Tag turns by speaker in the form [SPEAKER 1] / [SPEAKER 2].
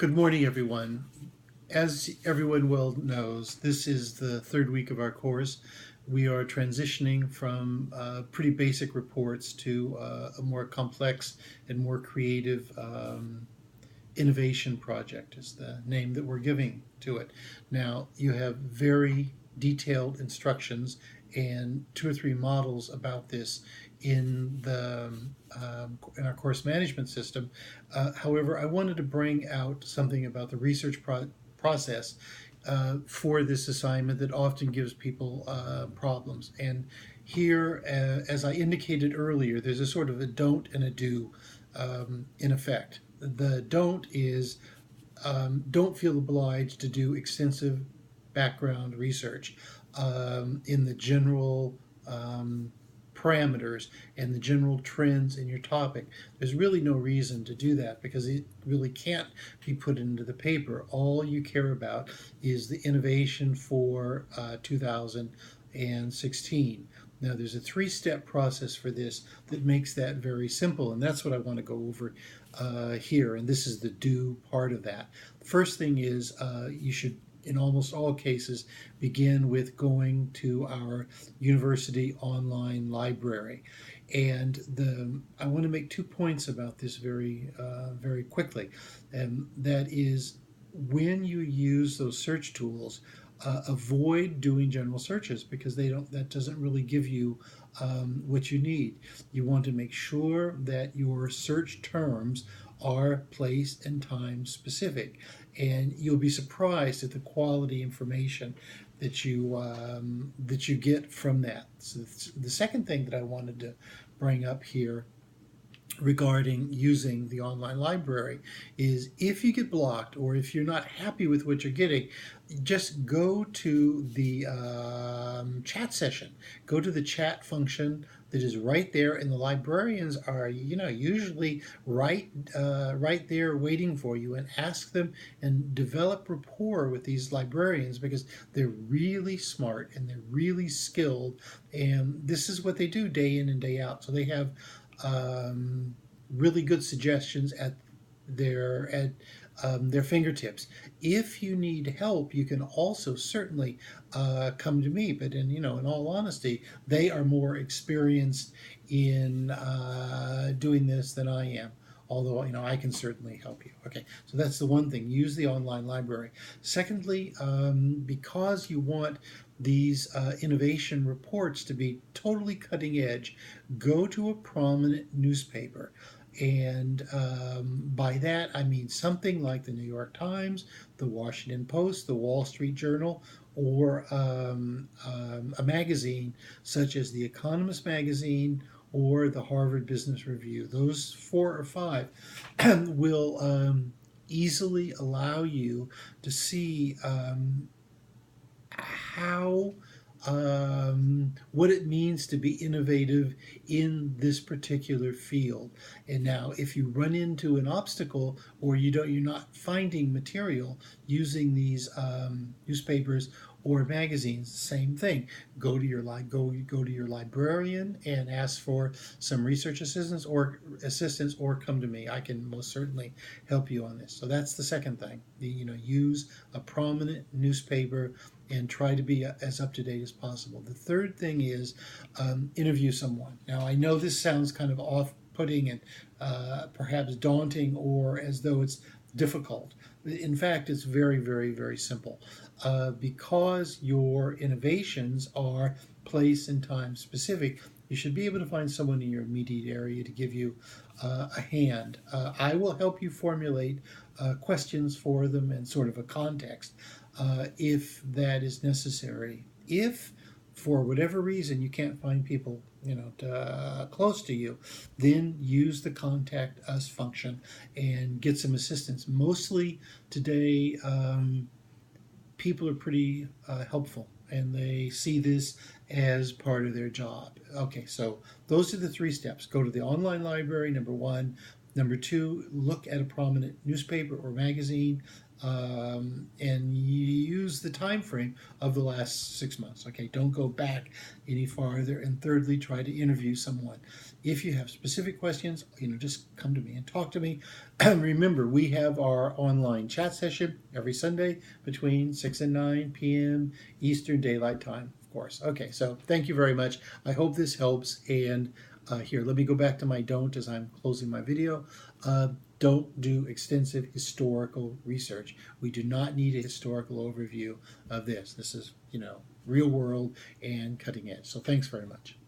[SPEAKER 1] Good morning, everyone. As everyone well knows, this is the third week of our course. We are transitioning from pretty basic reports to a more complex and more creative innovation project is the name that we're giving to it. Now, you have very detailed instructions and two or three models about this in our course management system. However, I wanted to bring out something about the process for this assignment that often gives people problems. And here, as I indicated earlier, there's a sort of a don't and a do in effect. The don't is don't feel obliged to do extensive background research in the general parameters and the general trends in your topic. There's really no reason to do that because it really can't be put into the paper. All you care about is the innovation for 2016. Now, there's a three-step process for this that makes that very simple, and that's what I want to go over here, and this is the do part of that. The first thing is you should, in almost all cases, begin with going to our university online library. And I want to make 2 points about this very quickly, and that is when you use those search tools, avoid doing general searches because that doesn't really give you what you need. You want to make sure that your search terms are place and time specific, and you'll be surprised at the quality information that you get from that. So the second thing that I wanted to bring up here regarding using the online library is if you get blocked or if you're not happy with what you're getting, just go to the chat session. Go to the chat function that is right there, and the librarians are, usually right there waiting for you, and ask them and develop rapport with these librarians because they're really smart and they're really skilled, and this is what they do day in and day out. So they have really good suggestions at their fingertips. If you need help, you can also certainly come to me. But in all honesty, they are more experienced in doing this than I am. Although I can certainly help you. Okay, so that's the one thing. Use the online library. Secondly, because you want these innovation reports to be totally cutting edge, go to a prominent newspaper. And by that, I mean something like the New York Times, the Washington Post, the Wall Street Journal, or a magazine such as the Economist magazine or the Harvard Business Review. Those 4 or 5 will easily allow you to see how what it means to be innovative in this particular field. And now, if you run into an obstacle or you're not finding material using these newspapers or magazines, same thing. Go to your librarian and ask for some research assistance or come to me. I can most certainly help you on this. So that's the second thing. Use a prominent newspaper and try to be as up to date as possible. The third thing is interview someone. Now, I know this sounds kind of off-putting and perhaps daunting or as though it's difficult. In fact, it's very, very, very simple. Because your innovations are place and time specific, you should be able to find someone in your immediate area to give you a hand. I will help you formulate questions for them and sort of a context if that is necessary. If for whatever reason you can't find people close to you, then use the contact us function and get some assistance. Mostly today, people are pretty helpful and they see this as part of their job. Okay, so those are the 3 steps. Go to the online library, number 1. Number two, look at a prominent newspaper or magazine, and use the time frame of the last 6 months. Okay, don't go back any farther. And thirdly, try to interview someone. If you have specific questions, just come to me and talk to me. Remember, we have our online chat session every Sunday between 6 and 9 p.m. Eastern Daylight Time, of course. Okay, so thank you very much. I hope this helps. And here, let me go back to my don't as I'm closing my video. Don't do extensive historical research. We do not need a historical overview of this. This is, real world and cutting edge. So thanks very much.